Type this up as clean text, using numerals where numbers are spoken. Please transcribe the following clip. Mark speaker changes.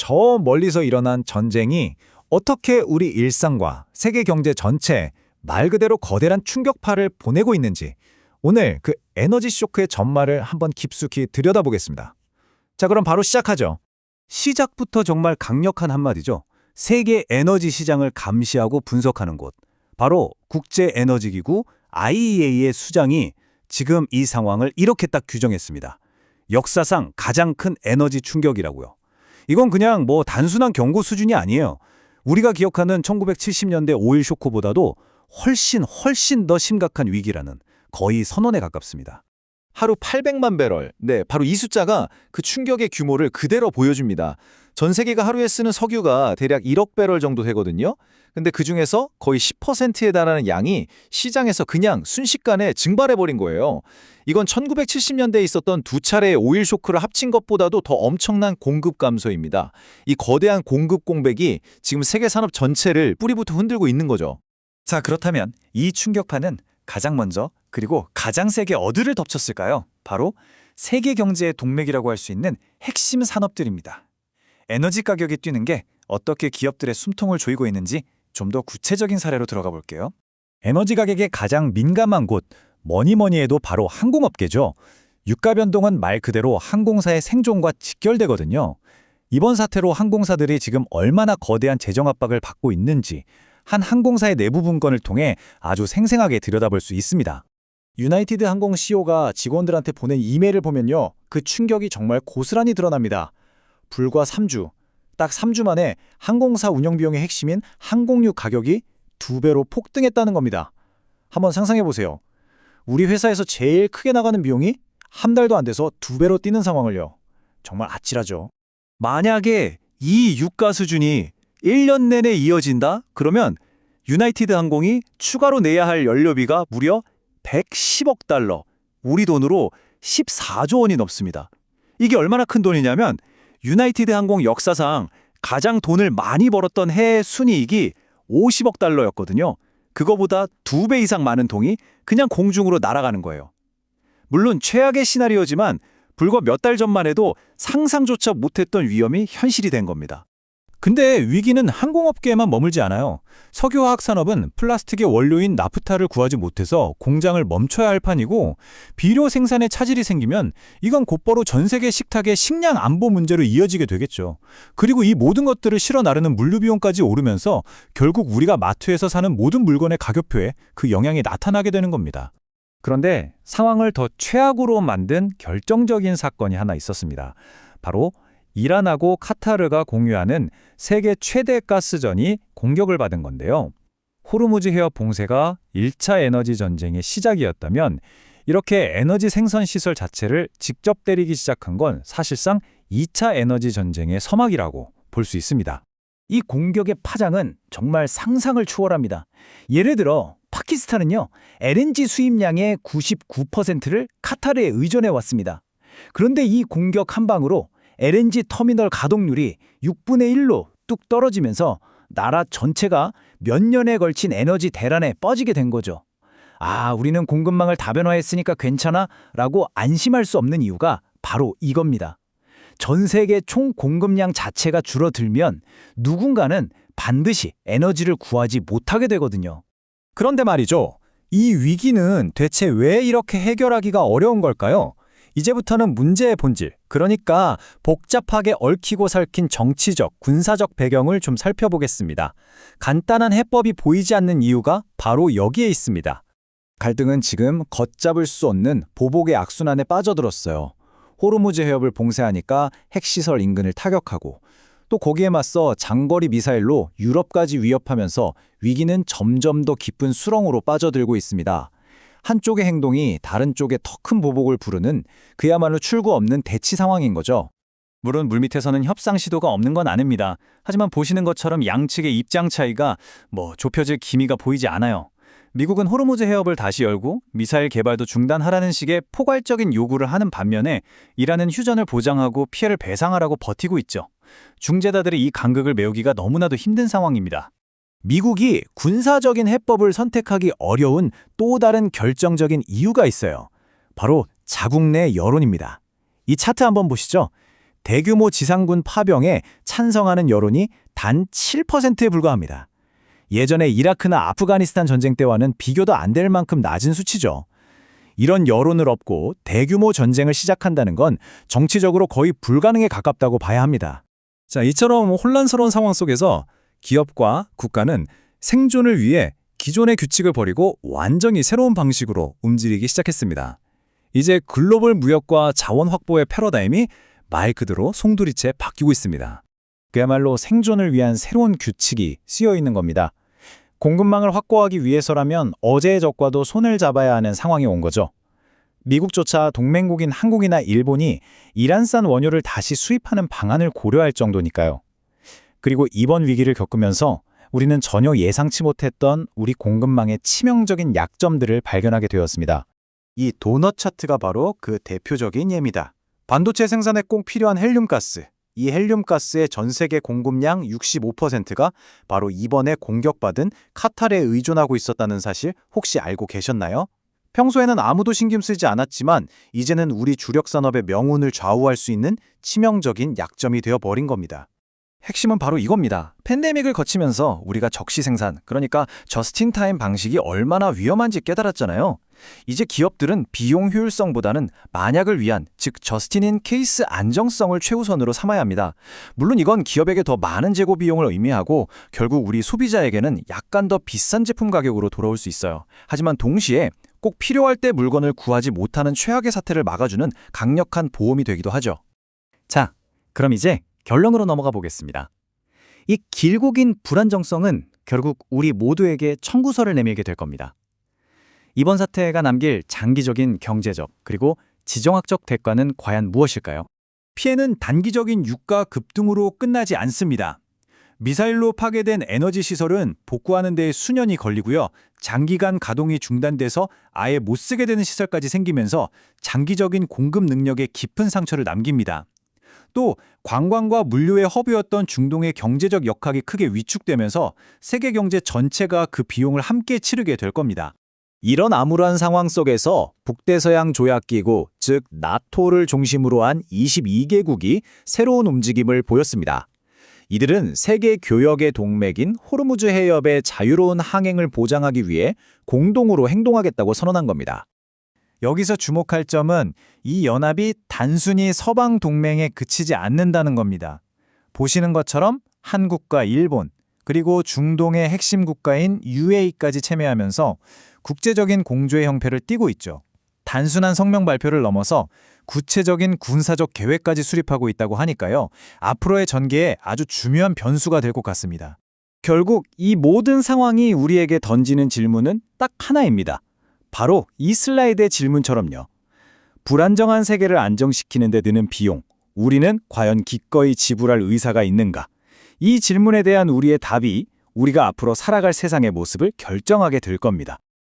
Speaker 1: 저 멀리서 일어난 전쟁이 어떻게 우리 일상과 세계 경제 전체에 말 그대로 거대한 충격파를 보내고 있는지 오늘 그 에너지 쇼크의 전말을 한번 깊숙이 들여다보겠습니다. 자, 그럼 바로 시작하죠. 시작부터 정말 강력한 한마디죠. 세계 에너지 시장을 감시하고 분석하는 곳. 바로 국제에너지기구 IEA의 수장이 지금 이 상황을 이렇게 딱 규정했습니다. 역사상 가장 큰 에너지 충격이라고요. 이건 그냥 단순한 경고 수준이 아니에요. 우리가 기억하는 1970년대 오일 쇼크보다도 훨씬 더 심각한 위기라는 거의 선언에 가깝습니다.
Speaker 2: 하루 800만 배럴. 네, 바로 이 숫자가 그 충격의 규모를 그대로 보여줍니다. 전 세계가 하루에 쓰는 석유가 대략 1억 배럴 정도 되거든요. 근데 그중에서 거의 10%에 달하는 양이 시장에서 그냥 순식간에 증발해버린 거예요. 이건 1970년대에 있었던 두 차례의 오일 쇼크를 합친 것보다도 더 엄청난 공급 감소입니다. 이 거대한 공급 공백이 지금 세계 산업 전체를 뿌리부터 흔들고 있는 거죠.
Speaker 1: 자, 그렇다면 이 충격파는 가장 먼저 그리고 가장 세게 어디를 덮쳤을까요? 바로 세계 경제의 동맥이라고 할 수 있는 핵심 산업들입니다. 에너지 가격이 뛰는 게 어떻게 기업들의 숨통을 조이고 있는지 좀 더 구체적인 사례로 들어가 볼게요. 에너지 가격에 가장 민감한 곳, 뭐니 해도 바로 항공업계죠. 유가 변동은 말 그대로 항공사의 생존과 직결되거든요. 이번 사태로 항공사들이 지금 얼마나 거대한 재정 압박을 받고 있는지 한 항공사의 내부 문건을 통해 아주 생생하게 들여다볼 수 있습니다. 유나이티드 항공 CEO가 직원들한테 보낸 이메일을 보면요. 그 충격이 정말 고스란히 드러납니다. 불과 3주, 딱 3주 만에 항공사 운영 비용의 핵심인 항공유 가격이 2배로 폭등했다는 겁니다. 한번 상상해 보세요. 우리 회사에서 제일 크게 나가는 비용이 한 달도 안 돼서 2배로 뛰는 상황을요. 정말 아찔하죠. 만약에 이 유가 수준이 1년 내내 이어진다? 그러면 유나이티드 항공이 추가로 내야 할 연료비가 무려 110억 달러, 우리 돈으로 14조 원이 넘습니다. 이게 얼마나 큰 돈이냐면 유나이티드 항공 역사상 가장 돈을 많이 벌었던 해외 순이익이 50억 달러였거든요. 그거보다 2배 이상 많은 돈이 그냥 공중으로 날아가는 거예요. 물론 최악의 시나리오지만 불과 몇 달 전만 해도 상상조차 못했던 위험이 현실이 된 겁니다. 근데 위기는 항공업계에만 머물지 않아요. 석유화학 산업은 플라스틱의 원료인 나프타를 구하지 못해서 공장을 멈춰야 할 판이고, 비료 생산에 차질이 생기면 이건 곧바로 전 세계 식탁의 식량 안보 문제로 이어지게 되겠죠. 그리고 이 모든 것들을 실어 나르는 물류 비용까지 오르면서 결국 우리가 마트에서 사는 모든 물건의 가격표에 그 영향이 나타나게 되는 겁니다. 그런데 상황을 더 최악으로 만든 결정적인 사건이 하나 있었습니다. 바로 이란하고 카타르가 공유하는 세계 최대 가스전이 공격을 받은 건데요. 호르무즈 해협 봉쇄가 1차 에너지 전쟁의 시작이었다면 이렇게 에너지 생산 시설 자체를 직접 때리기 시작한 건 사실상 2차 에너지 전쟁의 서막이라고 볼 수 있습니다. 이 공격의 파장은 정말 상상을 초월합니다. 예를 들어 파키스탄은요, LNG 수입량의 99%를 카타르에 의존해 왔습니다. 그런데 이 공격 한 방으로 LNG 터미널 가동률이 6분의 1로 뚝 떨어지면서 나라 전체가 몇 년에 걸친 에너지 대란에 빠지게 된 거죠. 아, 우리는 공급망을 다변화했으니까 괜찮아? 라고 안심할 수 없는 이유가 바로 이겁니다. 전 세계 총 공급량 자체가 줄어들면 누군가는 반드시 에너지를 구하지 못하게 되거든요. 그런데 말이죠. 이 위기는 대체 왜 이렇게 해결하기가 어려운 걸까요? 이제부터는 문제의 본질, 그러니까 복잡하게 얽히고 설킨 정치적, 군사적 배경을 좀 살펴보겠습니다. 간단한 해법이 보이지 않는 이유가 바로 여기에 있습니다. 갈등은 지금 걷잡을 수 없는 보복의 악순환에 빠져들었어요. 호르무즈 해협을 봉쇄하니까 핵시설 인근을 타격하고, 또 거기에 맞서 장거리 미사일로 유럽까지 위협하면서 위기는 점점 더 깊은 수렁으로 빠져들고 있습니다. 한쪽의 행동이 다른 쪽의 더 큰 보복을 부르는 그야말로 출구 없는 대치 상황인 거죠. 물론 물밑에서는 협상 시도가 없는 건 아닙니다. 하지만 보시는 것처럼 양측의 입장 차이가 좁혀질 기미가 보이지 않아요. 미국은 호르무즈 해협을 다시 열고 미사일 개발도 중단하라는 식의 포괄적인 요구를 하는 반면에 이란은 휴전을 보장하고 피해를 배상하라고 버티고 있죠. 중재자들이 이 간극을 메우기가 너무나도 힘든 상황입니다. 미국이 군사적인 해법을 선택하기 어려운 또 다른 결정적인 이유가 있어요. 바로 자국 내 여론입니다. 이 차트 한번 보시죠.
Speaker 2: 대규모 지상군 파병에 찬성하는 여론이 단 7%에 불과합니다. 예전에 이라크나 아프가니스탄 전쟁 때와는 비교도 안 될 만큼 낮은 수치죠. 이런 여론을 얻고 대규모 전쟁을 시작한다는 건 정치적으로 거의 불가능에 가깝다고 봐야 합니다.
Speaker 3: 자, 이처럼 혼란스러운 상황 속에서 기업과 국가는 생존을 위해 기존의 규칙을 버리고 완전히 새로운 방식으로 움직이기 시작했습니다. 이제 글로벌 무역과 자원 확보의 패러다임이 말 그대로 송두리째 바뀌고 있습니다.
Speaker 2: 그야말로 생존을 위한 새로운 규칙이 쓰여 있는 겁니다. 공급망을 확보하기 위해서라면 어제의 적과도 손을 잡아야 하는 상황이 온 거죠. 미국조차 동맹국인 한국이나 일본이 이란산 원유를 다시 수입하는 방안을 고려할 정도니까요. 그리고 이번 위기를 겪으면서 우리는 전혀 예상치 못했던 우리 공급망의 치명적인 약점들을 발견하게 되었습니다.
Speaker 1: 이 도넛 차트가 바로 그 대표적인 예입니다. 반도체 생산에 꼭 필요한 헬륨가스. 이 헬륨가스의 전 세계 공급량 65%가 바로 이번에 공격받은 카타르에 의존하고 있었다는 사실 혹시 알고 계셨나요? 평소에는 아무도 신경 쓰지 않았지만 이제는 우리 주력 산업의 명운을 좌우할 수 있는 치명적인 약점이 되어버린 겁니다.
Speaker 3: 핵심은 바로 이겁니다. 팬데믹을 거치면서 우리가 적시 생산, 그러니까 저스틴타임 방식이 얼마나 위험한지 깨달았잖아요. 이제 기업들은 비용 효율성보다는 만약을 위한, 즉 저스틴인 케이스 안정성을 최우선으로 삼아야 합니다. 물론 이건 기업에게 더 많은 재고 비용을 의미하고 결국 우리 소비자에게는 약간 더 비싼 제품 가격으로 돌아올 수 있어요. 하지만 동시에 꼭 필요할 때 물건을 구하지 못하는 최악의 사태를 막아주는 강력한 보험이 되기도 하죠.
Speaker 4: 자, 그럼 이제 결론으로 넘어가 보겠습니다. 이 길고 긴 불안정성은 결국 우리 모두에게 청구서를 내밀게 될 겁니다. 이번 사태가 남길 장기적인 경제적 그리고 지정학적 대가는 과연 무엇일까요?
Speaker 2: 피해는 단기적인 유가 급등으로 끝나지 않습니다. 미사일로 파괴된 에너지 시설은 복구하는 데 수년이 걸리고요. 장기간 가동이 중단돼서 아예 못 쓰게 되는 시설까지 생기면서 장기적인 공급 능력에 깊은 상처를 남깁니다. 또 관광과 물류의 허브였던 중동의 경제적 역학이 크게 위축되면서 세계 경제 전체가 그 비용을 함께 치르게 될 겁니다. 이런 암울한 상황 속에서 북대서양 조약기구, 즉 나토를 중심으로 한 22개국이 새로운 움직임을 보였습니다. 이들은 세계 교역의 동맥인 호르무즈 해협의 자유로운 항행을 보장하기 위해 공동으로 행동하겠다고 선언한 겁니다. 여기서 주목할 점은 이 연합이 단순히 서방 동맹에 그치지 않는다는 겁니다. 보시는 것처럼 한국과 일본, 그리고 중동의 핵심 국가인 UAE까지 참여하면서 국제적인 공조의 형태를 띠고 있죠. 단순한 성명 발표를 넘어서 구체적인 군사적 계획까지 수립하고 있다고 하니까요. 앞으로의 전개에 아주 중요한 변수가 될 것 같습니다. 결국 이 모든 상황이 우리에게 던지는 질문은 딱 하나입니다. 바로 이 슬라이드의 질문처럼요. 불안정한 세계를 안정시키는 데 드는 비용, 우리는 과연 기꺼이 지불할 의사가 있는가? 이 질문에 대한 우리의 답이 우리가 앞으로 살아갈 세상의 모습을 결정하게 될 겁니다.